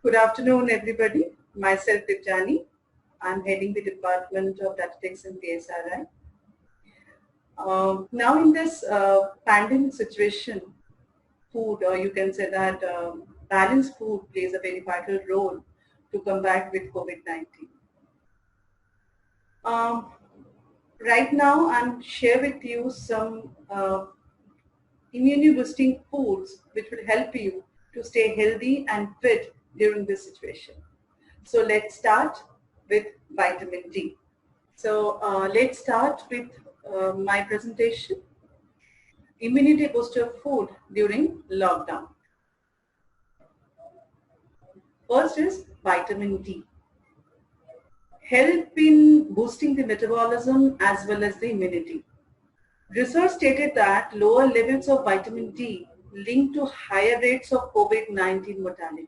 Good afternoon, everybody. Myself, Dipjani. I'm heading the Department of Statistics in PSRI. Now, in this pandemic situation, food, or you can say that balanced food plays a very vital role to combat with COVID-19. Um, right now, I'm share with you some immune boosting foods which will help you to stay healthy and fit during this situation. So let's start with vitamin D. So let's start with my presentation, immunity booster food during lockdown. First is vitamin D. Help in boosting the metabolism as well as the immunity. Research stated that lower levels of vitamin D link to higher rates of COVID-19 mortality.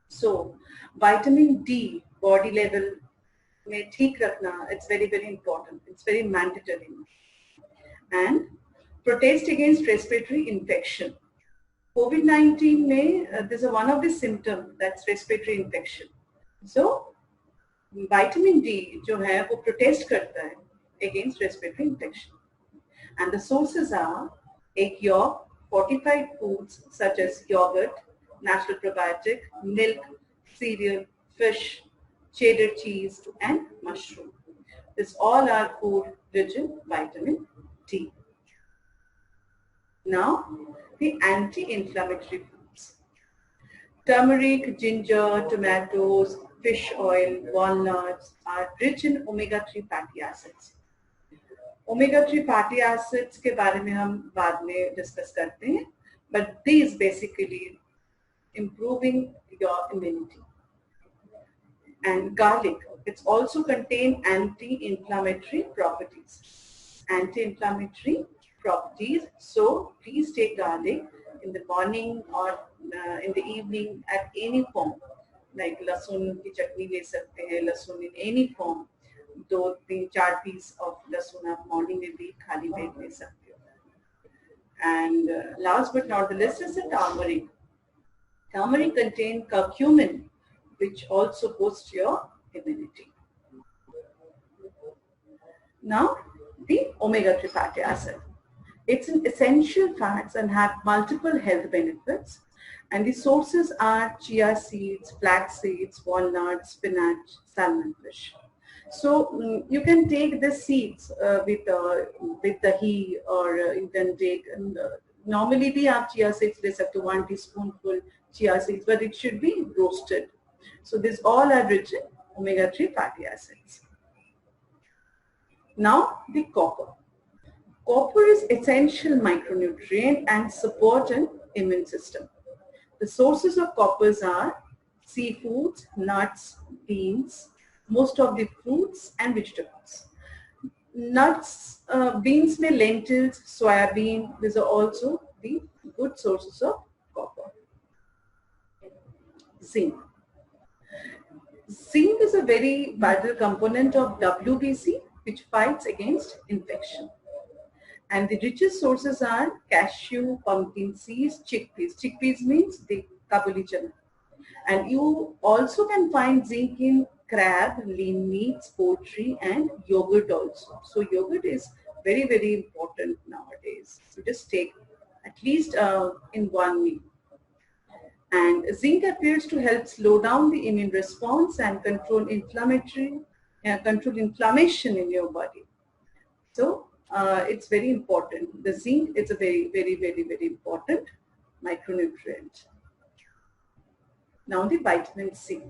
So vitamin D body level में ठीक रखना, it's very, very important. It's very mandatory. And protest against respiratory infection. COVID-19 में this is one of the symptoms, that's respiratory infection. So vitamin D जो है वो protest करता है against respiratory infection. And the sources are egg yolk, fortified foods such as yogurt, natural probiotic, milk, cereal, fish, cheddar cheese, and mushroom. This all are food rich in vitamin D. Now, the anti-inflammatory foods. Turmeric, ginger, tomatoes, fish oil, walnuts are rich in omega-3 fatty acids. Omega-3 fatty acids के बारे में हम बाद में discuss करते हैं, but these basically improving your immunity. And garlic, it's also contain anti-inflammatory properties. Anti-inflammatory properties, so please take garlic in the morning or in the evening at any form. Like लहसुन की चटनी ले सकते हैं, लहसुन in any form. 2-3-4 piece of लहसुन आप morning में भी खाली पेट ले सकते हो. And last but not the least is the turmeric. Turmeric contains curcumin, which also boosts your immunity. Now, the omega-3 fatty acid. It's an essential fats and have multiple health benefits. And the sources are chia seeds, flax seeds, walnuts, spinach, salmon fish. So you can take the seeds with dahi, or you can take. Normally, we have chia seeds. They have to 1 teaspoonful chia seeds, but it should be roasted. So these all are rich in omega-3 fatty acids. Now the copper. Copper is essential micronutrient and support an immune system. The sources of coppers are seafoods, nuts, beans, most of the fruits and vegetables. Nuts, beans में lentils, soybean, these are also the good sources of copper. Zinc. Zinc is a very vital component of WBC, which fights against infection. And the richest sources are cashew, pumpkin seeds, chickpeas. Chickpeas means the kabuli chana. And you also can find zinc in crab, lean meats, poultry, and yogurt also. So yogurt is very, very important nowadays. So just take at least in one meal. And zinc appears to help slow down the immune response and control inflammation in your body. So it's very important. The zinc is a very, very, very, very important micronutrient. Now the vitamin C.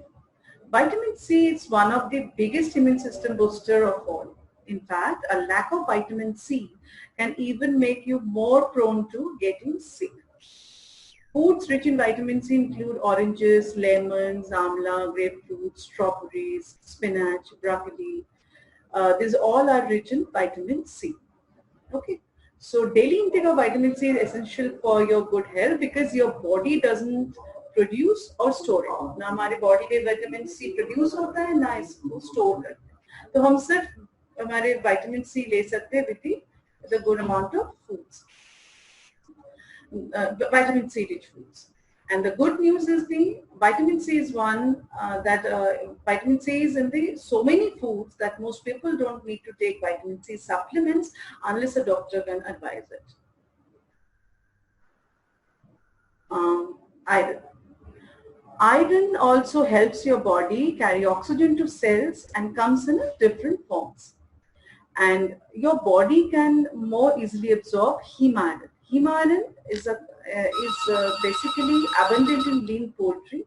Vitamin C is one of the biggest immune system booster of all. In fact, a lack of vitamin C can even make you more prone to getting sick. Foods rich in vitamin C include oranges, lemons, amla, grapefruit, strawberries, spinach, broccoli. These all are rich in vitamin C. Okay, so daily intake of vitamin C is essential for your good health because your body doesn't produce or store it. ना हमारे body में vitamin C produce होता है, ना इसको store करते हैं. तो हम सिर्फ हमारे vitamin C ले सकते हैं with the good amount of foods. Vitamin C rich foods. And the good news is the vitamin C is one vitamin C is in the so many foods that most people don't need to take vitamin C supplements unless a doctor can advise it. Iron. Iron also helps your body carry oxygen to cells and comes in different forms. And your body can more easily absorb heme iron. Heme iron is basically abundant in lean poultry,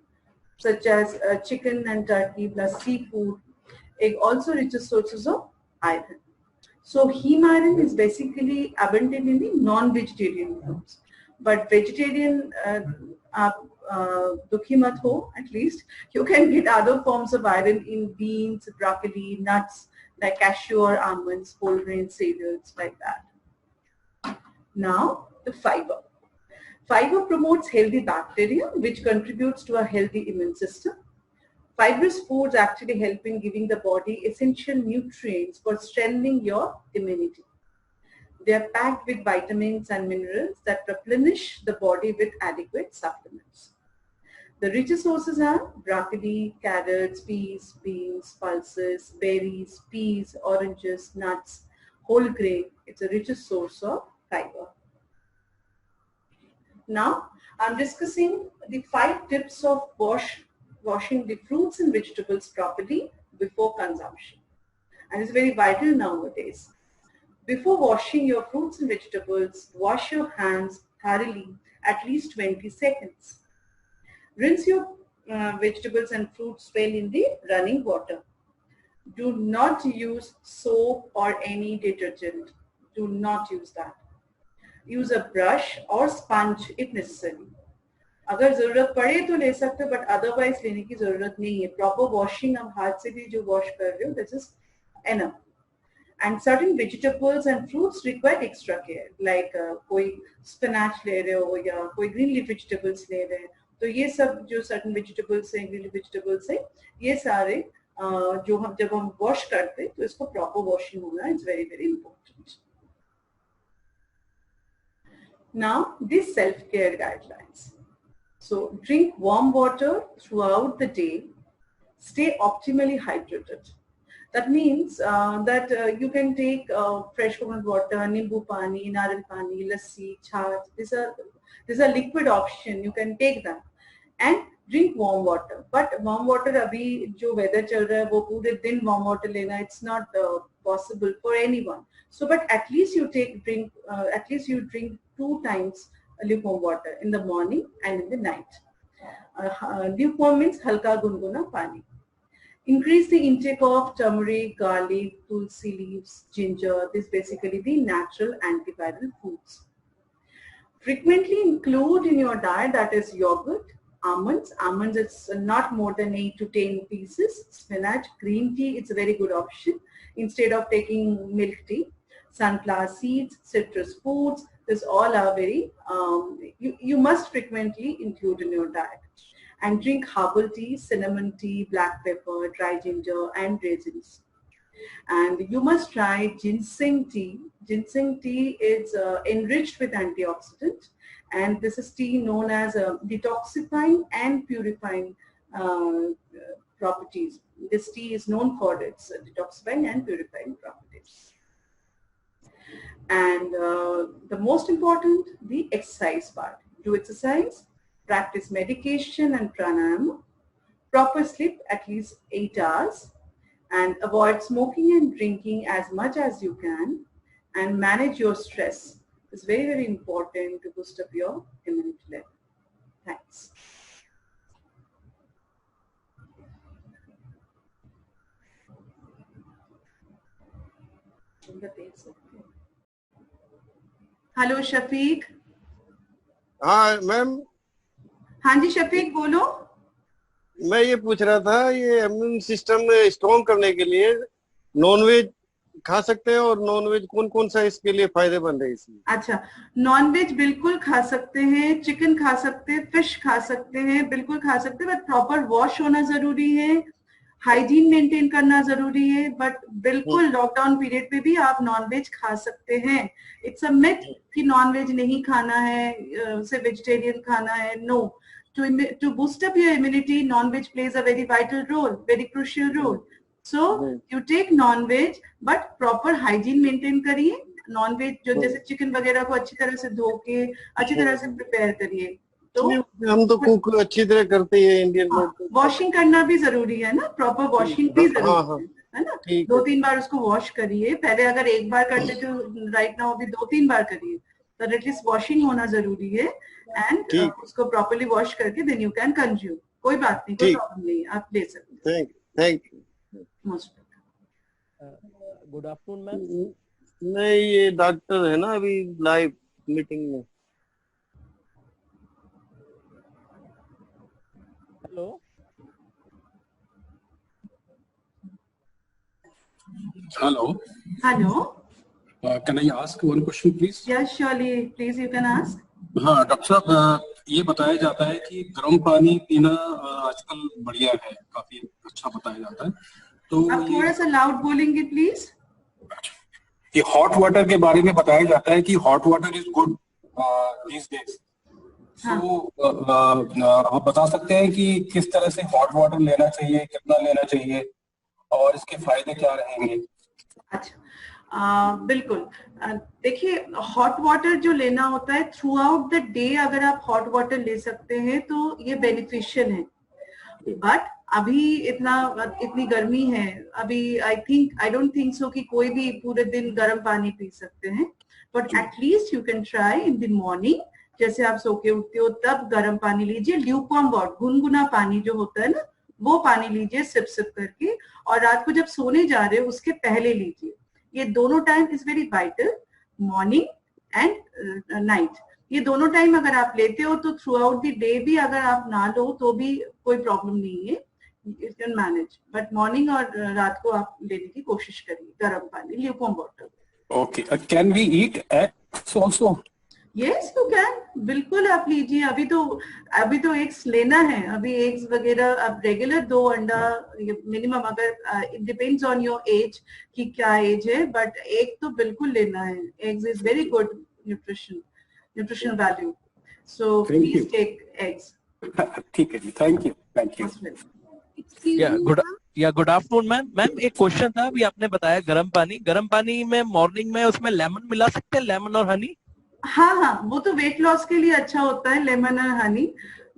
such as chicken and turkey plus seafood. Egg also richer sources of iron. So heme iron is basically abundant in the non-vegetarian foods, but vegetarian dukhi mat ho, at least you can get other forms of iron in beans, broccoli, nuts like cashew or almonds, whole grain cereals like that. Now the fiber. Fiber promotes healthy bacteria which contributes to a healthy immune system. Fibrous foods actually help in giving the body essential nutrients for strengthening your immunity. They are packed with vitamins and minerals that replenish the body with adequate supplements. The richest sources are broccoli, carrots, peas, beans, pulses, berries, peas, oranges, nuts, whole grain. It's the richest source of fiber. Now, I'm discussing the 5 tips of washing the fruits and vegetables properly before consumption. And it's very vital nowadays. Before washing your fruits and vegetables, wash your hands thoroughly at least 20 seconds. Rinse your vegetables and fruits well in the running water. Do not use soap or any detergent. Do not use that. Use a brush or sponge if necessary. अगर ज़रूरत पड़े तो ले सकते हो, but otherwise लेने की ज़रूरत नहीं है. Proper washing आप हाथ से भी जो wash कर रहे हो, this is enough. And certain vegetables and fruits require extra care, like कोई spinach ले रहे हो या कोई green leaf vegetables ले रहे हैं, तो ये सब जो certain vegetables हैं, green leaf vegetables हैं, ये सारे जो जब हम wash करते हैं तो इसको proper washing होना is very very important. Now these self-care guidelines. So drink warm water throughout the day. Stay optimally hydrated. That means that you can take fresh coconut water, nimbu pani, naril pani, lassi, chach. These are liquid option. You can take that and drink warm water. But warm water, अभी जो weather चल रहा है वो पूरे दिन warm water लेना, it's not possible for anyone. So, but at least you drink 2 times lukewarm water in the morning and in the night. Lukewarm means halka gunguna pani. Increase the intake of turmeric, garlic, tulsi leaves, ginger. This basically the natural antiviral foods. Frequently include in your diet, that is yogurt, almonds. Almonds, it's not more than 8 to 10 pieces. Spinach, green tea, it's a very good option instead of taking milk tea. Sunflower seeds, citrus fruits, this all are very, you must frequently include in your diet. And drink herbal tea, cinnamon tea, black pepper, dry ginger, and raisins. And you must try ginseng tea. Ginseng tea is enriched with antioxidant, and this is tea known as detoxifying and purifying properties. This tea is known for its detoxifying and purifying properties. And the most important, the exercise part. Do exercise, practice medication and pranayama, proper sleep at least 8 hours, and avoid smoking and drinking as much as you can, and manage your stress. It's very, very important to boost up your immunity level. Thanks. Hello Shafiq. हाँ ma'am. हाँ जी शफीक बोलो. मैं ये पूछ रहा था, ये immune system strong करने के लिए नॉनवेज खा सकते हैं, और नॉनवेज कौन कौन सा इसके लिए फायदेमंद है इसमें? अच्छा, नॉनवेज बिल्कुल खा सकते हैं, चिकन खा सकते हैं, फिश खा सकते हैं, बिल्कुल खा सकते हैं, बट प्रॉपर वॉश होना जरूरी है, हाइजीन मेंटेन करना जरूरी है. बट बिल्कुल लॉकडाउन पीरियड पे भी आप नॉनवेज खा सकते हैं. इट्स अ मिथ कि नॉनवेज नहीं खाना है, सिर्फ वेजिटेरियन खाना है. No, to boost up your immunity, non-veg plays a very vital role, very crucial role. So you take non-veg, but proper hygiene maintain करिए. Non-veg जो जैसे चिकन वगैरह को अच्छी तरह से धो के अच्छी तरह से प्रिपेयर करिए. तो हम तो कुक अच्छी तरह करते हैं इंडियन लोग. वॉशिंग करना भी जरूरी है ना, प्रॉपर वॉशिंग भी जरूरी है ना. 2-3 बार उसको वॉश करिए. पहले अगर एक बार करते तो राइट नाउ अभी 2-3 बार करिए. तो एटलीस्ट वॉशिंग होना जरूरी है. एंड उसको प्रॉपर्ली वॉश करके देन यू कैन कंज्यूम. कोई बात नहीं, कोई प्रॉब्लम नहीं, आप ले सकते हैं. Thank you. Most good afternoon ma'am. नहीं, ये डॉक्टर है ना अभी लाइव मीटिंग में. Hello. Hello. Can I ask one question, please? Yes, surely. Please, you can ask. हाँ डॉक्टर साहब, ये बताया जाता है कि गर्म पानी पीना आजकल बढ़िया है, काफी अच्छा बताया जाता है. तो आप थोड़ा सा लाउड बोलेंगे प्लीज. ये हॉट वाटर के बारे में बताया जाता है कि hot water is good these days. आप बता सकते हैं कि किस तरह से हॉट वाटर लेना चाहिए, कितना लेना चाहिए और इसके फायदे क्या रहेंगे? अच्छा, बिल्कुल. देखिए, हॉट वाटर जो लेना होता है थ्रू आउट द डे, अगर आप हॉट वाटर ले सकते हैं तो ये बेनिफिशियल है. बट अभी इतनी गर्मी है, अभी आई डोंट थिंक सो कि कोई भी पूरे दिन गर्म पानी पी सकते हैं. But at least you can try in the morning, जैसे आप सो के उठते हो तब गर्म पानी लीजिए. ल्यूकवार्म वाटर, गुनगुना पानी जो होता है ना, वो पानी लीजिए सिप सिप करके. और रात को जब सोने जा रहे हो उसके पहले लीजिए. ये दोनों time is very vital, morning and night. ये दोनों टाइम अगर आप लेते हो तो थ्रू आउट द डे भी अगर आप ना लो तो भी कोई प्रॉब्लम नहीं है, you can manage. But morning और रात को आप लेने की कोशिश करिए गर्म पानी, lukewarm water. Okay. Can we eat eggs also? Yes you can, बिल्कुल आप लीजिए. अभी तो एग्स लेना है. अभी एग्स वगैरह आप रेगुलर 2 अंडा मिनिमम, अगर it depends on your age कि क्या एज है, बट एग तो बिल्कुल लेना है. Eggs is very good nutrition value. So please take eggs. ठीक है जी, thank you. Good afternoon ma'am. Ma'am एक क्वेश्चन था. अभी आपने बताया गर्म पानी में मॉर्निंग में उसमें लेमन मिला सकते हैं, लेमन और हनी? हाँ, वो तो वेट लॉस के लिए अच्छा होता है, लेमन और हनी.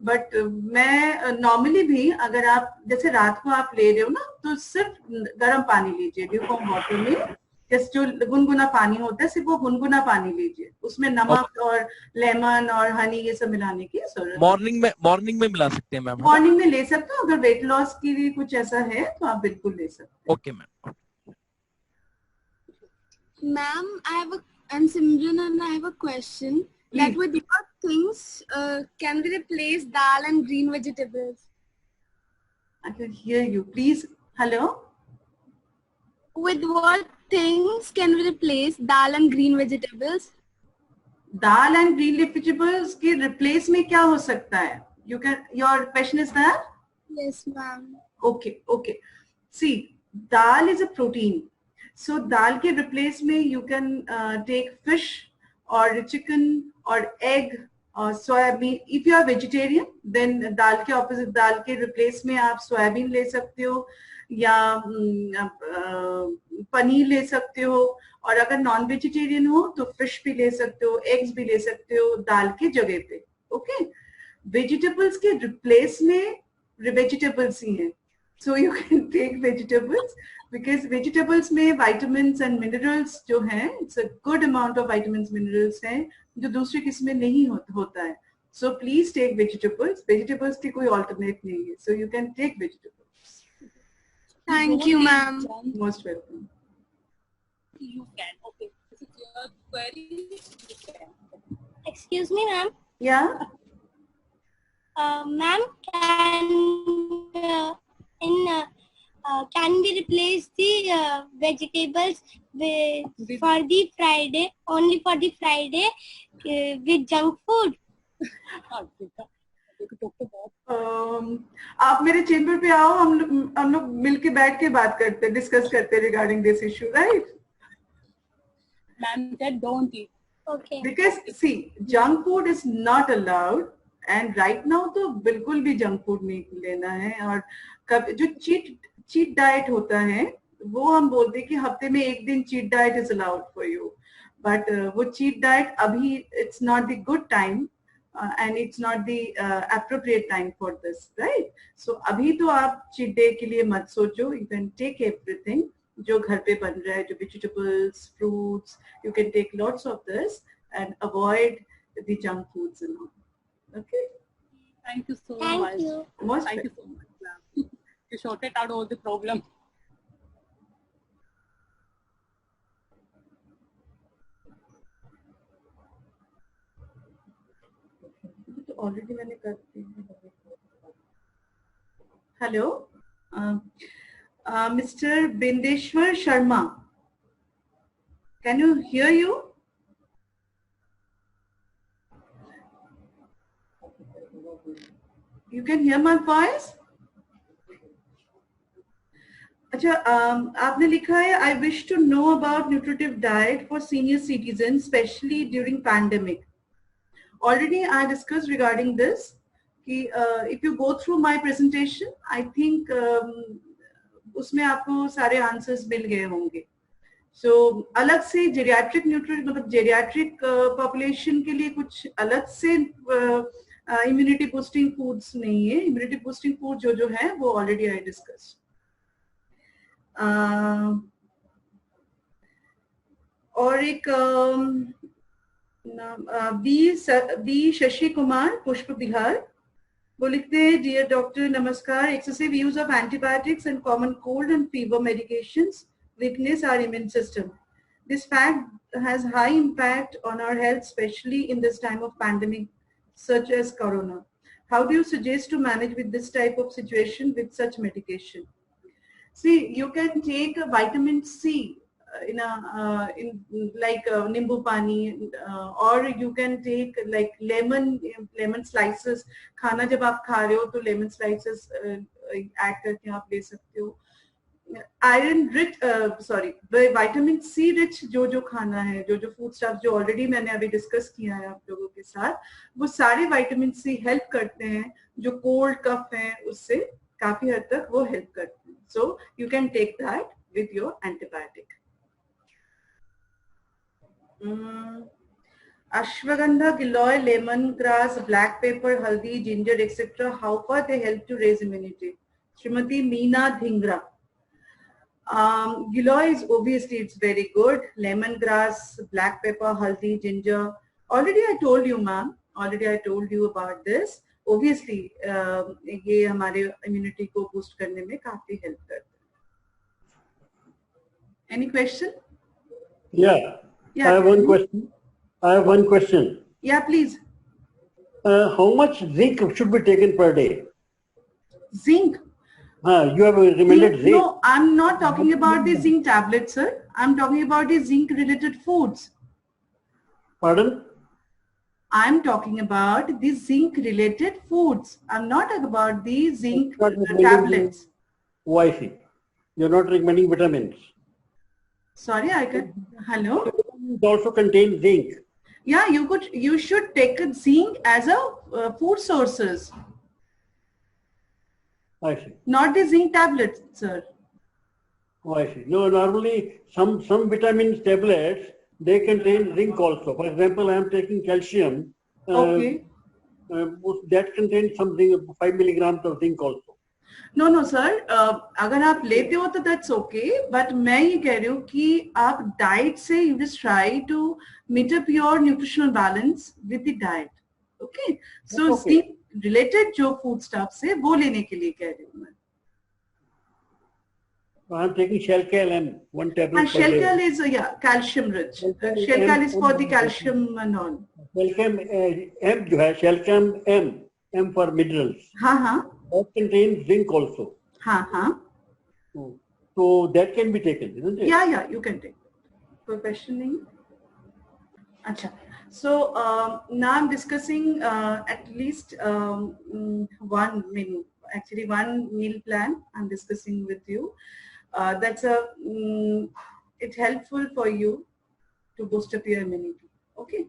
बट मैं नॉर्मली भी, अगर आप जैसे रात को आप ले रहे हो ना, तो सिर्फ गर्म पानी लीजिए ल्यूकवार्म वाटर में. जैसे जो गुनगुना पानी होता है, सिर्फ वो गुनगुना पानी लीजिए. उसमें नमक और लेमन और हनी ये सब मिलाने की जरूरत. मॉर्निंग में मिला सकते हैं मैम? मॉर्निंग में ले सकते हो. अगर वेट लॉस के लिए कुछ ऐसा है तो आप बिल्कुल ले सकते हैं. Okay ma'am. Ma'am, I'm Simran and I have a question. That with what things can we replace dal and green vegetables? I can hear you. Please, hello. With what things can we replace dal and green vegetables? Dal and green vegetables के replace में क्या हो सकता है? Your question is that? Yes, ma'am. Okay. See, dal is a protein. So दाल के replace में you can take fish or chicken or egg or soybean. If you are vegetarian, then दाल के opposite, दाल के replace में आप soybean ले सकते हो या पनीर ले सकते हो. और अगर नॉन वेजिटेरियन हो तो फिश भी ले सकते हो, एग्स भी ले सकते हो दाल के जगह पे. ओके. वेजिटेबल्स के रिप्लेस में वेजिटेबल्स ही हैं. So you can take vegetables because vegetables में विटामिन्स एंड मिनरल्स जो हैं, it's a good amount of vitamins minerals हैं जो दूसरी किस्म में नहीं होता है. So please take vegetables. Vegetables की कोई ऑल्टरनेट नहीं है. So you can take vegetables. Thank you, ma'am. Most welcome. You can. Okay. This is your query. You can. Excuse me, ma'am. Yeah. Ma'am, can we replace the vegetables for the Friday, only for the Friday, with junk food? आप मेरे chamber पे आओ, हम लोग मिलके बैठ के बात करते हैं, डिस्कस करते हैं regarding this issue, right? Ma'am said don't eat. Okay. Because see, junk food is not allowed and right now तो बिल्कुल भी जंक फूड नहीं लेना है। और कब जो चीट डाइट होता है वो हम बोलते हैं कि हफ्ते में एक दिन cheat diet is allowed for you, but वो चीट डाइट अभी it's not the good time and it's not the appropriate time for this, right? So अभी तो आप चीट डे के लिए मत सोचो, यू कैन टेक एवरीथिंग जो घर पे बन रहा है, जो vegetables, fruits, you can take lots of this and avoid the junk foods and all. Okay, Thank you so Thank much. you. most Thank you so much, ma'am. You sorted out all the problem. तो already मैंने कर दी। Hello mister Bindeshwar Sharma, can you hear you? You can hear my voice? अच्छा, आपने लिखा है I wish to know about nutritive diet for senior citizens, especially during pandemic. Already I discussed regarding this. कि if you go through my presentation, I think उसमें आपको सारे answers मिल गए होंगे। सो अलग से जेरियाट्रिक न्यूट्रिशन मतलब जेरियाट्रिक पॉपुलेशन के लिए कुछ अलग से इम्यूनिटी बूस्टिंग फूड्स नहीं है। इम्यूनिटी बूस्टिंग फूड जो है वो ऑलरेडी आई डिस्कस। और एक बी शशि कुमार पुष्प बिहार, वो लिखते हैं डियर डॉक्टर नमस्कार, excessive use of antibiotics and common cold and fever medications weakness our immune system. This fact has high impact on our health, especially in this time of pandemic such as corona. How do you suggest to manage with this type of situation with such medication? See, you can take a vitamin C in like nimbu pani, or you can take like lemon slices. खाना जब आप खा रहे हो तो lemon slices add करके आप ले सकते हो। Iron rich vitamin C rich जो खाना है, जो फूड स्टफ जो ऑलरेडी मैंने अभी डिस्कस किया है आप लोगों के साथ, वो सारे विटामिन सी हेल्प करते हैं। जो कोल्ड कफ है उससे काफी हद तक वो हेल्प करते हैं। So you can take that with your antibiotic. Ashwagandha, giloy, lemon grass, black pepper, haldi, ginger etcetera, how far they help to raise immunity? Shrimati Meena Dhingra. Giloy is obviously it's very good. Lemongrass, black pepper, haldi, ginger. Already I told you, ma'am. Already I told you about this. Obviously, ये हमारे immunity को boost करने में काफी help करता है. Any question? Yeah. I have one question. Yeah, please. How much zinc should be taken per day? Zinc. You have recommended zinc. No, I'm not talking about the zinc tablets, sir. I'm talking about the zinc-related foods. Pardon? I'm talking about the zinc-related foods. I'm not talking about the zinc tablets. Oh, I see. You're not recommending vitamins. Sorry, I could. Hello. It also contains zinc. Yeah, you should take zinc as a food sources. I see. Not the zinc tablets, sir. Oh, I see. No, normally some vitamins tablets, they contain zinc also. For example, I am taking calcium. Okay. That contains something 5 milligrams of zinc also. No, sir. अगर आप लेते हो तो that's okay. But मैं ये कह रही हूँ कि आप diet से you just try to meet up your nutritional balance with the diet. Okay. So zinc related जो food stuffs है वो लेने के लिए कह रही हूँ मैं। I am taking Shelcal M, 1 tablet per day. Shelcal is calcium rich. Shelcal is for the calcium and all. Shelcal M जो है Shelcal M for minerals. हाँ. That contains zinc also. हाँ. So that can be taken, isn't it? Yeah, you can take. कोई question नहीं? अच्छा. So now I'm discussing at least one menu. Actually, one meal plan I'm discussing with you. That's it's helpful for you to boost up your immunity. Okay.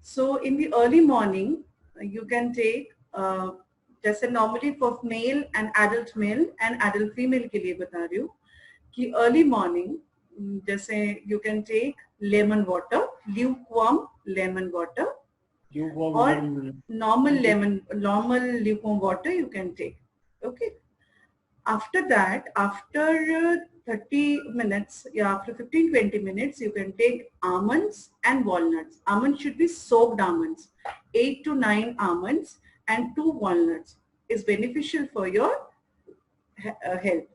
So in the early morning, you can take जैसे normally for male and adult female के लिए बता रही हूँ कि early morning जैसे you can take lemon water, lukewarm lemon water, or normal lukewarm water you can take. Okay. After that, after 30 minutes, yeah, after 15-20 minutes, you can take almonds and walnuts. Almonds should be soaked almonds. 8 to 9 almonds and 2 walnuts is beneficial for your health.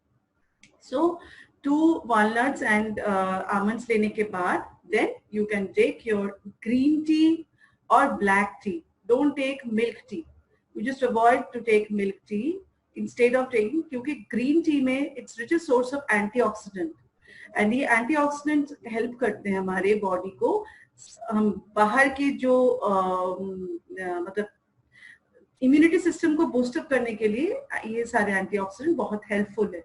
So 2 walnuts and almonds लेने के बाद, then you can take your green tea or black tea. Don't take milk tea. You just avoid to take milk tea instead of taking, क्योंकि green tea में it's richest source of antioxidant, and ये antioxidant help करते हैं हमारे body को हम बाहर के जो मतलब immunity system को boost up करने के लिए ये सारे antioxidant बहुत helpful है.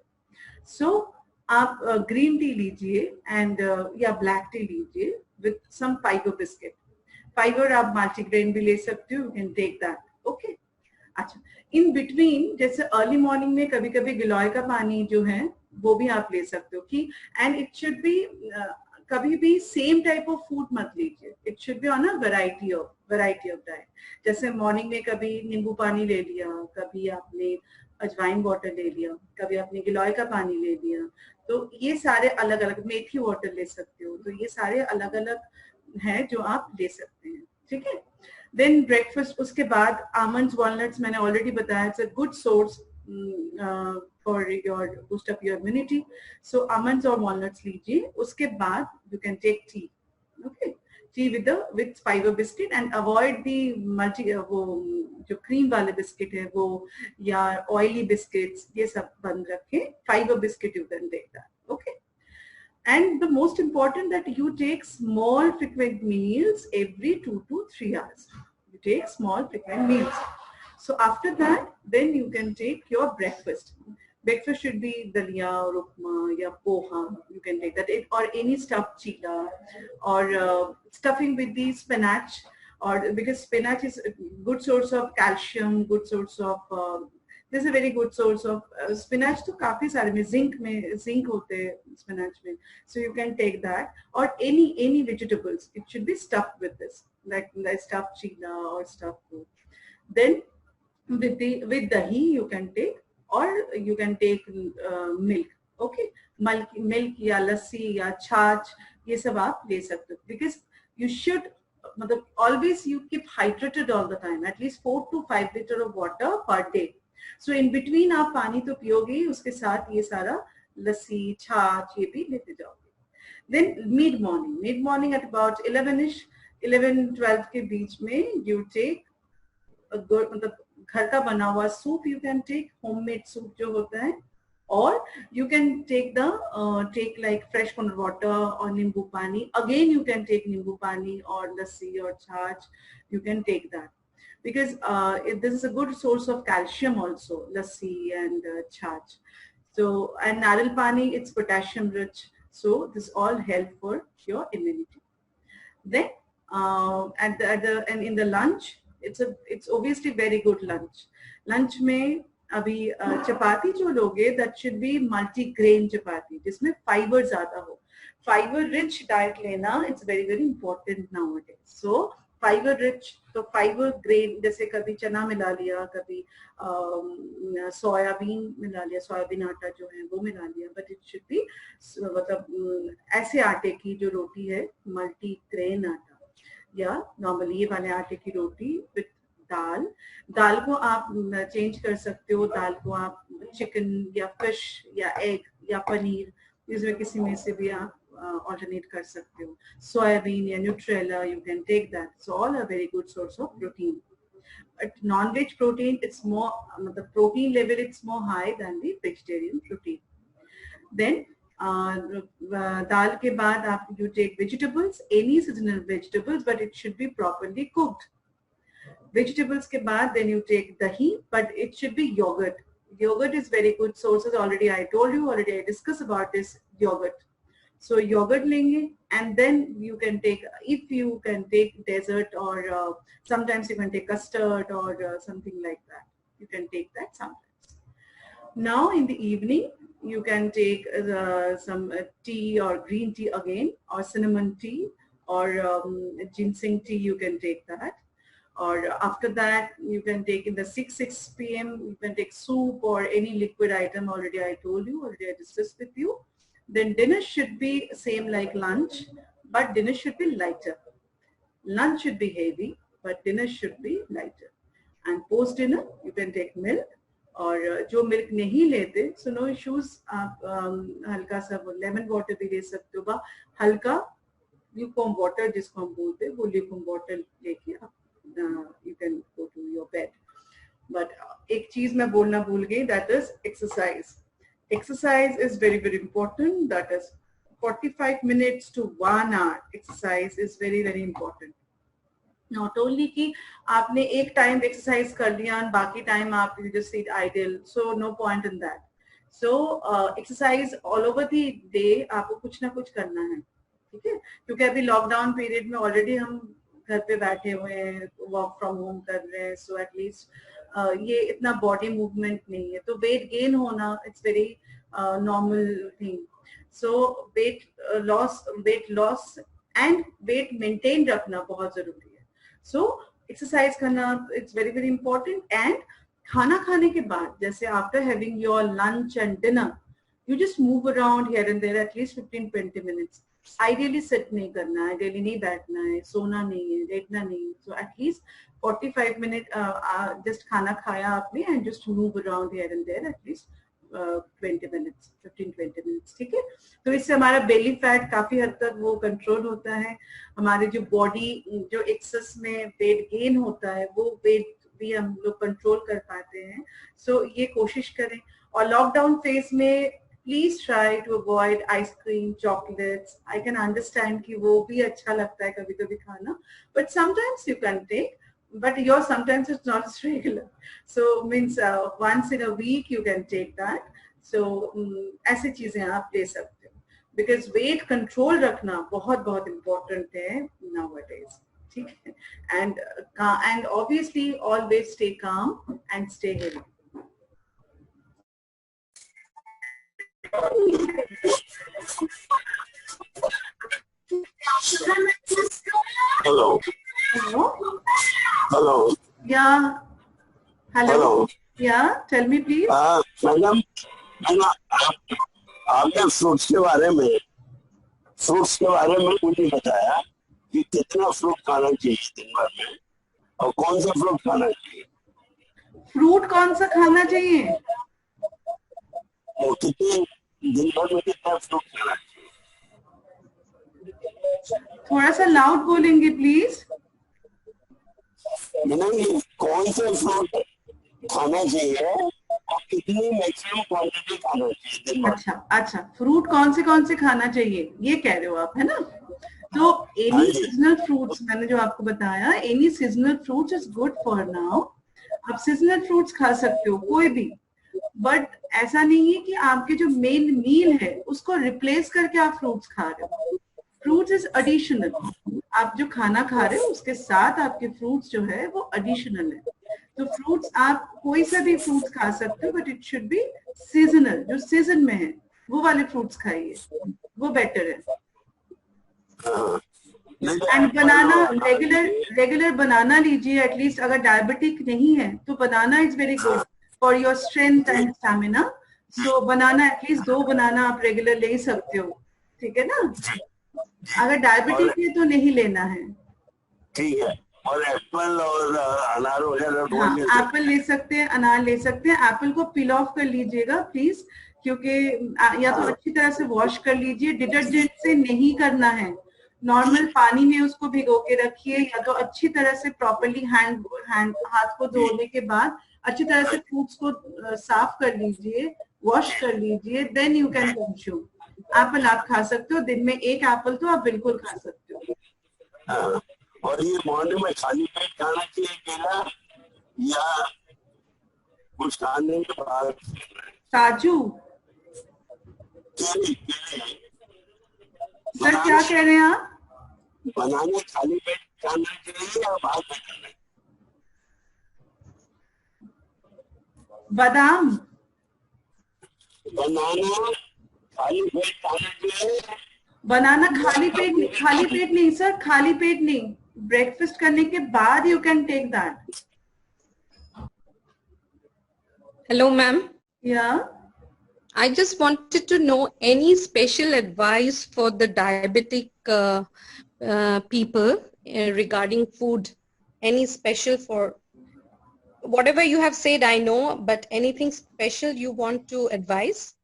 So आप green tea लीजिए and या black tea लीजिए with some fiber biscuit. Fiber आप multigrain भी ले सकते हो, you can take that. Okay. अच्छा, in between जैसे early morning में कभी कभी गिलोय का पानी जो है वो भी आप ले सकते हो कि and it should be कभी भी same type of food मत लीजिए. It should be on a variety of diet. जैसे morning में कभी नींबू पानी ले लिया, कभी आपने अजवाइन वाटर ले लिया, कभी आपने गिलोय का पानी ले लिया, तो ये सारे अलग अलग, मेथी वाटर ले सकते हो, तो ये सारे अलग अलग हैं जो आप ले सकते हैं. ठीक है. Then breakfast, उसके बाद almonds, walnuts मैंने already बताया, it's a good source for your boost up your immunity. So almonds or walnuts लीजिए. उसके बाद you can take tea. Okay, tea with fiber biscuit and avoid the वो जो cream वाले biscuit है वो या oily biscuits, ये सब बंद रखें. Fiber biscuit you can take that. Okay. And the most important that you take small frequent meals every 2 to 3 hours. You take small frequent meals. So after that, then you can take your breakfast. Breakfast should be dalia or upma or poha. You can take that, or any stuffed chila, or stuffing with the spinach, or because spinach is a good source of calcium, good source of this is a very good source of spinach. तो काफी सारे में zinc होते हैं spinach में, so you can take that, or any vegetables. It should be stuffed with this, like stuffed chila or stuffed food. Then with dahi you can take, or you can take milk. Okay, milk या लस्सी या छाछ ये सब आप ले सकते हो, because you should मतलब always you keep hydrated all the time, at least 4 to 5 liters of water per day. So in between आप पानी तो पियोगे ही, उसके साथ ये सारा लस्सी छाछ ये भी लेते जाओगे. Then mid morning at about 11ish 11-12 के बीच में you take a good मतलब घर का बना हुआ soup, you can take homemade soup जो होता है, or you can take take like fresh coconut water or nimbu pani. Again you can take nimbu pani or lassi or chach, you can take that, because this is a good source of calcium also, lassi and chach. So, and naril pani, it's potassium rich, so this all help for your immunity. Then and in the lunch, it's obviously very good lunch. Lunch में अभी चपाती जो लोगे, that should be multi-grain चपाती जिसमें fibre ज़्यादा हो. Fiber rich diet लेना, it's very important nowadays. So fibre rich, तो fibre grain जैसे कभी चना मिला लिया, कभी सोयाबीन मिला लिया, सोयाबीन आटा जो है वो मिला लिया, बट इट शुड बी मतलब ऐसे आटे की जो रोटी है, मल्टी ग्रेन आटा या नॉर्मली ये वाले आटे की रोटी विथ दाल को आप चेंज कर सकते हो. दाल को आप चिकन या फिश या एग या पनीर, इसमें किसी में से भी आप alternate कर सकते हो. Soybean या Nutrella, you can take that. So all are very good source of protein. But non-veg protein, it's more, the protein level it's more high than the vegetarian protein. Then dal के बाद आप you take vegetables, any seasonal vegetables, but it should be properly cooked. Vegetables के बाद then you take dahi, but it should be yogurt. Yogurt is very good sources. Already I told you, already I discussed about this yogurt. So yogurt लेंगे, and then you can take, if you can take dessert, or sometimes you can take custard or something like that. You can take that sometimes. Now in the evening, you can take some tea or green tea again, or cinnamon tea, or ginseng tea. You can take that. Or after that, you can take in the 6 p.m. you can take soup or any liquid item. Already I told you, already I discussed with you. Then dinner should be same like lunch, but dinner should be lighter. Lunch should be heavy, but dinner should be lighter. And post dinner, you can take milk. और जो milk नहीं लेते, so no issues, आप हल्का सा lemon water भी ले सकते हो, हल्का ल्यूकवार्म वाटर जिसको हम बोलते हैं, वो ल्यूकवार्म वाटर लेके आप you can go to your bed. But एक चीज मैं बोलना भूल गई, that is exercise. Exercise is very, very important. That is 45 minutes to 1 hour exercise is very, very important. Not only कि आपने एक टाइम एक्सरसाइज कर लिया और बाकी टाइम आप you just sit idle, so no point in that. So exercise all over the day आपको कुछ ना कुछ करना है, ठीक है? क्योंकि अभी लॉकडाउन पीरियड में ऑलरेडी हम घर पे बैठे हुए हैं, वर्क फ्रॉम होम कर रहे हैं, सो एटलीस्ट ये इतना बॉडी मूवमेंट नहीं है, तो वेट गेन होना it's very normal thing. So weight loss and weight maintain रखना बहुत जरूरी है. सो एक्सरसाइज करना it's very very important. And खाना खाने के बाद, जैसे after having your lunch and dinner, you just move around here and there at least 15-20 minutes. Ideally sit नहीं करना है, आइडियली नहीं बैठना है, सोना नहीं है, लेटना नहीं है. सो एटलीस्ट 45 मिनट जस्ट खाना खाया आपने and just move around here and there at least 20 minutes, 15-20 minutes, ठीक है? तो इससे हमारा बेली फैट काफी हद तक वो कंट्रोल होता है. हमारे जो बॉडी जो एक्सेस में वेट गेन होता है, वो वेट भी हम लोग कंट्रोल कर पाते हैं. सो ये कोशिश करें. और लॉकडाउन फेज में please try to avoid ice cream, chocolates. I can understand कि वो भी अच्छा लगता है कभी कभी खाना, but sometimes you can take, but your sometimes it's not regular. So means once in a week you can take that. So ऐसी चीजें आप ले सकते हो, because weight control रखना बहुत बहुत important है nowadays, ठीक है? And obviously always stay calm and stay healthy. Hello. Hello. Hello. Yeah. Hello. Hello. Yeah. Tell me please. Madam, आपने फ्रूट्स के बारे में मुझे बताया कि कितना फ्रूट खाना चाहिए दिन भर में, और कौन सा फ्रूट खाना चाहिए. फ्रूट कौन सा खाना चाहिए? और कितने दिन भर में कितना फ्रूट खाना चाहिए. थोड़ा सा लाउड बोलेंगे प्लीज. नहीं, कौन सा फ्रूट खाना चाहिए और कितनी मैक्सिमम क्वांटिटी खाना चाहिए दिन भर. अच्छा, फ्रूट कौन से खाना चाहिए ये कह रहे हो आप, है ना? तो एनी सीजनल फ्रूट्स, मैंने जो आपको बताया, any seasonal fruits is good for now. आप सीजनल फ्रूट्स खा सकते हो कोई भी, बट ऐसा नहीं है कि आपके जो मेन मील है उसको रिप्लेस करके आप फ्रूट्स खा रहे हो. Fruits is additional. आप जो खाना खा रहे हो उसके साथ आपके फ्रूट्स जो है वो एडिशनल है. तो फ्रूट्स आप कोई सा भी फ्रूट्स खा सकते हो, but it should be seasonal. जो सीजन में है वो वाले फ्रूट्स खाइए, वो बेटर है. एंड बनाना, रेगुलर बनाना लीजिए एटलीस्ट. अगर डायबिटिक नहीं है तो banana is very good for your strength and stamina. So banana at least 2 banana आप रेगुलर ले सकते हो, ठीक है ना? अगर डायबिटिक है तो नहीं लेना है, ठीक है. और एप्पल और अनार वगैरह. हाँ, एप्पल ले सकते हैं, अनार ले सकते हैं. एप्पल को पील ऑफ कर लीजिएगा प्लीज, क्योंकि या तो अच्छी तरह से वॉश कर लीजिए. डिटर्जेंट से नहीं करना है, नॉर्मल पानी में उसको भिगो के रखिए, या तो अच्छी तरह से प्रॉपरली हाथ को धोने के बाद अच्छी तरह से फ्रूट्स को साफ कर लीजिए, वॉश कर लीजिए, then you can consume. Apple आप खा सकते हो, दिन में 1 एप्पल तो आप बिल्कुल खा सकते हो. और ये मॉर्निंग में खाली पेट खाना चाहिए केला, या कुछ खाने के बाद? काजू, सर क्या कह रहे हैं आप? बनाना खाली पेट खाना चाहिए या बाद में खाना? बादाम बनाना खाली पेट खाना चाहिए? बनाना खाली पेट नहीं सर, खाली पेट नहीं, ब्रेकफास्ट करने के बाद you can take that. Hello, ma'am. या I just wanted to know any special advice for the diabetic people regarding food. Any special for whatever you have said, I know, but anything special you want to advise?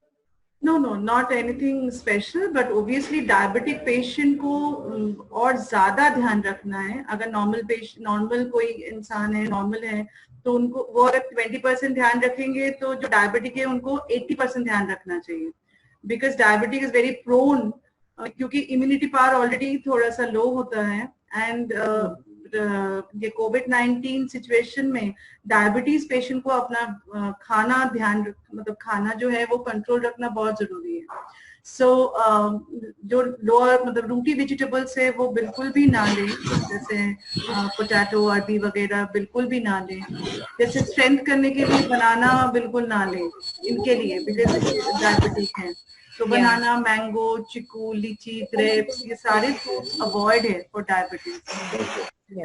No, not anything special, but obviously diabetic patient को और ज़्यादा ध्यान रखना है. अगर normal कोई इंसान है, नॉर्मल है, तो उनको वो अगर 20% ध्यान रखेंगे तो जो डायबिटिक है उनको 80% ध्यान रखना चाहिए. Because diabetic is very prone, क्योंकि इम्यूनिटी पावर ऑलरेडी थोड़ा सा लो होता है. एंड ये कोविड-19 सिचुएशन में डायबिटीज पेशेंट को अपना खाना मतलब खाना जो है वो कंट्रोल रखना बहुत जरूरी है. सो जो लोअर मतलब रूटी वेजिटेबल्स है वो बिल्कुल भी ना लें, जैसे पोटैटो, अरबी वगैरह बिल्कुल भी ना लें. जैसे स्ट्रेंथ करने के लिए बनाना बिल्कुल ना लें इनके लिए, बिकॉज डायबिटिक है. तो बनाना, मैंगो, चिकू, लीची, ग्रेप्स, ये सारे फ्रूट्स अवॉइड है फॉर डायबिटीज.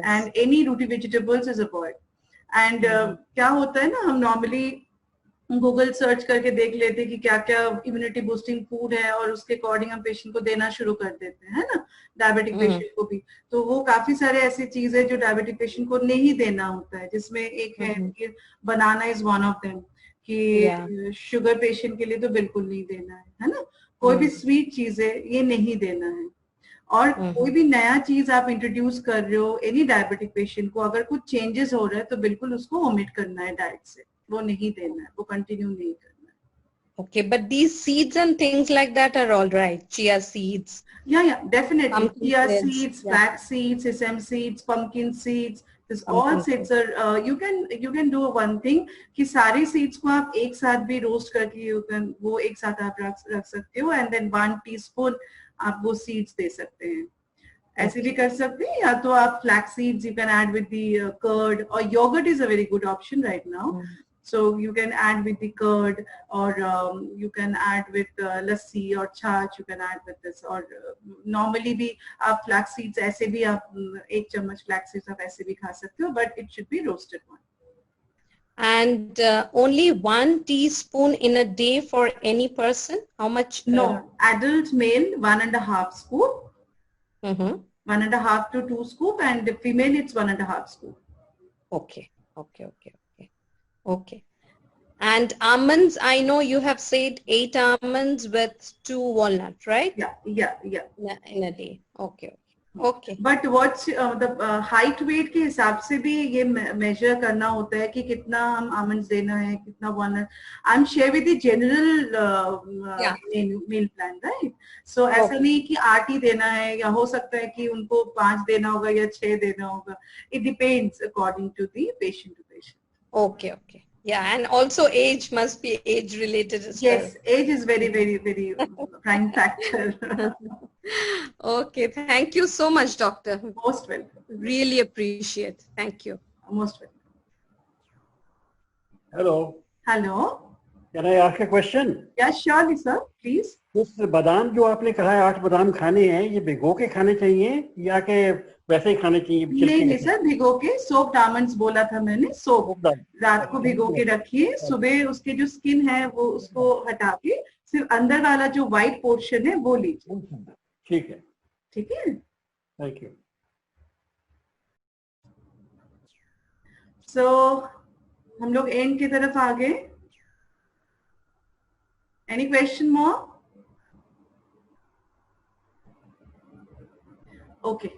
एंड एनी रूटी वेजिटेबल्स इज अवॉइड. एंड क्या होता है ना, हम नॉर्मली गूगल सर्च करके देख लेते हैं कि क्या क्या इम्यूनिटी बूस्टिंग फूड है और उसके अकॉर्डिंग हम पेशेंट को देना शुरू कर देते हैं, है ना, डायबिटिक पेशेंट को भी. तो वो काफी सारे ऐसी चीजें जो डायबिटिक पेशेंट को नहीं देना होता है, जिसमें एक है कि बनाना इज वन ऑफ देम, कि शुगर पेशेंट के लिए तो बिल्कुल नहीं देना है ना. कोई भी स्वीट चीज है ये नहीं देना है. और कोई भी नया चीज आप इंट्रोड्यूस कर रहे हो एनी डायबिटिक पेशेंट को, अगर कुछ चेंजेस हो रहा है तो बिल्कुल उसको ओमिट करना है डाइट से, वो नहीं देना है, वो कंटिन्यू नहीं करना है. Okay, but these seeds and things like that are all right. Chia seeds. Yeah, definitely. Pumpkin Chia seeds, seeds, flax seeds, sesame seeds, pumpkin seeds. This all seeds are. You can do one thing कि सारी seeds को आप एक साथ भी roast करके वो एक साथ आप रख सकते हो, and then 1 teaspoon आप वो seeds दे सकते हैं. ऐसे भी कर सकते हैं, या तो आप flax seeds you can add with the curd, or yogurt is a very good option right now. So you can add with the curd, or you can add with lassi or छाछ, you can add with this. or normally भी आप flax seeds ऐसे भी आप 1 चम्मच flax seeds आप ऐसे भी खा सकते हो, but it should be roasted one. And only 1 teaspoon in a day for any person? How much? No, adult male 1.5 scoop. 1.5 to 2 scoop, and the female it's 1.5 scoop. Okay. And almonds, I know you have said 8 almonds with 2 walnuts, right? Yeah. In a day. Okay. But what's the height weight के हिसाब से भी ये measure करना होता है कि कितना हम almonds देना है, कितना walnut. I'm share with the general meal plan, right? So ऐसा नहीं कि 8 ही देना है, या हो सकता है कि उनको 5 देना होगा या 6 देना होगा. It depends according to the patient to patient. Okay. Yeah, and also age must be age related as well. Yes, age is very, very, very prime factor. Okay, thank you so much, doctor. Most welcome. Really appreciate. Thank you. Most welcome. Hello. Can I ask a question? Yeah, surely, sir. Please. इस बादाम जो आपने कहा है 8 बादाम खाने हैं, ये भिगो के खाने चाहिए या कि वैसे ही खाने चाहिए? नहीं सर, भिगो के. सोक्ड आमंड्स बोला था मैंने. सोक्ड रात को भिगो के रखिए, सुबह उसके जो स्किन है वो उसको हटा के सिर्फ अंदर वाला जो व्हाइट पोर्शन है वो लीजिए. ठीक है. Thank you. सो हम लोग एंड की तरफ आ गए. Any question more? Okay.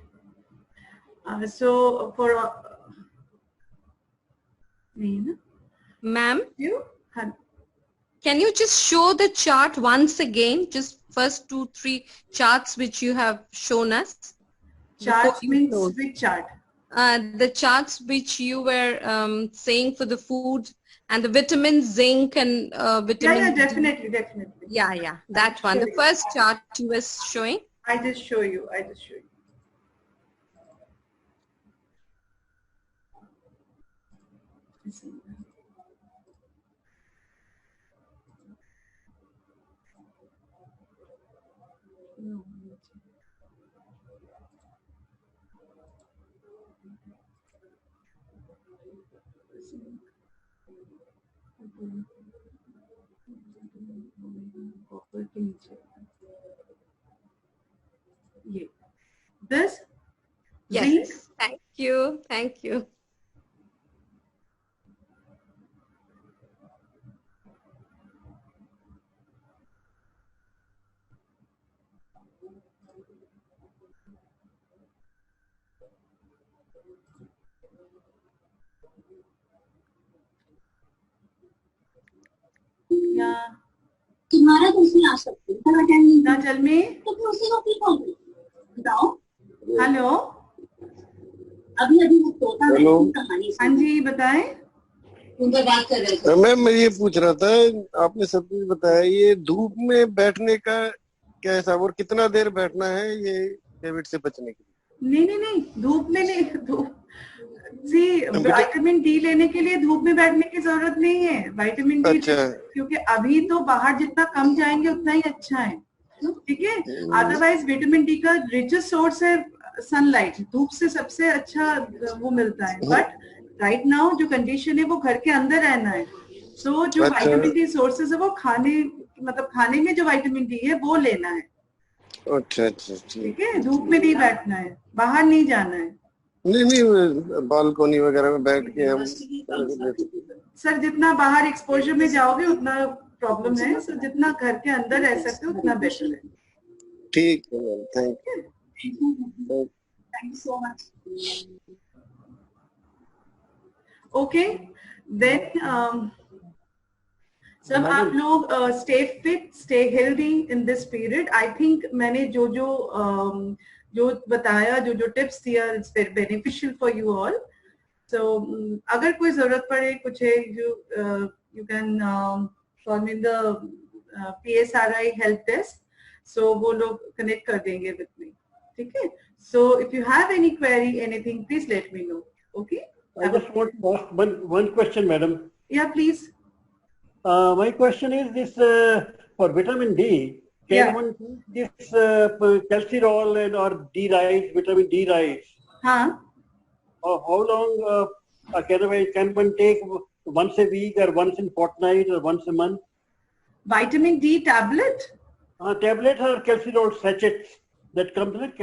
So for ma'am, can you just show the chart once again? Just first 2-3 charts which you have shown us. Charts means which chart? The charts which you were saying for the food and the vitamins, zinc and vitamin. Yeah, definitely. Yeah, that one. The first chart you were showing. I just show you. This? Yes. Zinc? Thank you. Thank you. Yeah. तुम्हारा तुलसी आ सकती है पर attend नहीं ना चल में तो तुलसी को क्यों कॉल करो बताओ हेलो अभी वो तोता हेलो कहानी हाँ जी बताएं उन पर बात कर रहे थे मैम मैं ये पूछ रहा था, आपने सब कुछ बताया, ये धूप में बैठने का क्या हिसाब और कितना देर बैठना है ये कोविड से बचने के लिए? नहीं धूप में नहीं, धूप विटामिन डी लेने के लिए धूप में बैठने की जरूरत नहीं है। विटामिन डी क्योंकि अभी तो बाहर जितना कम जाएंगे उतना ही अच्छा है, ठीक है। अदरवाइज विटामिन डी का रिचेस्ट सोर्स है सनलाइट, धूप से सबसे अच्छा वो मिलता है। बट राइट नाउ जो कंडीशन है वो घर के अंदर रहना है, तो जो विटामिन डी सोर्सेज है वो खाने में जो विटामिन डी है वो लेना है। अच्छा ठीक है, धूप में नहीं बैठना है, बाहर नहीं जाना है। नहीं बालकोनी वगैरह में बैठ के हम सर जितना बाहर एक्सपोजर में जाओगे उतना प्रॉब्लम है, सर जितना घर के अंदर रह सकते हो उतना बेटर है। ठीक है ma'am, thank thank you so much. Okay then सब आप लोग stay fit, stay healthy in this period. I think मैंने जो बताया, जो टिप्स दिया, it's very beneficial for you all. So अगर कोई जरूरत पड़े कुछ है, you can call me the PSRI help desk, so वो लोग कनेक्ट कर देंगे विद मी, ठीक है। So if you have any query anything please let me know. Okay, I just want to ask one question, madam. Yeah, please. My question is this: for vitamin D, can one take this calcirol and or D rice, vitamin D rice? How long can one take? Once a week, or once in fortnight, or once a month? Vitamin D tablet? Tablet or calcirol sachets that comes like.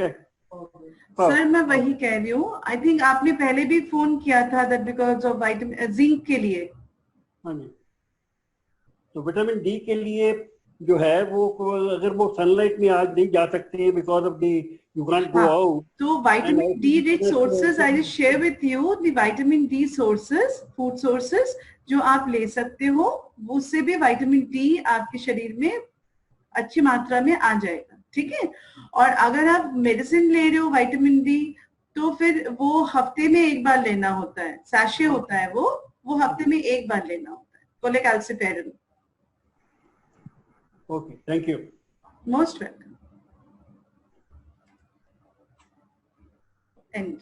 Sir मैं वही कह रही हूँ, I think आपने पहले भी phone किया था that because of vitamin zinc के लिए। हाँ जी, तो विटामिन डी के लिए जो है वो अगर वो सनलाइट में आज नहीं जा सकते because of the you can't go out, तो vitamin D rich sources I will share with you the vitamin D sources, food sources जो आप ले सकते हो, उससे भी विटामिन डी आपके शरीर में अच्छी मात्रा में आ जाएगा, ठीक है। और अगर आप मेडिसिन ले रहे हो विटामिन डी, तो फिर वो हफ्ते में एक बार लेना होता है, सैशे होता है वो हफ्ते में एक बार लेना होता है, cholecalciferol. Okay, thank you, most welcome. And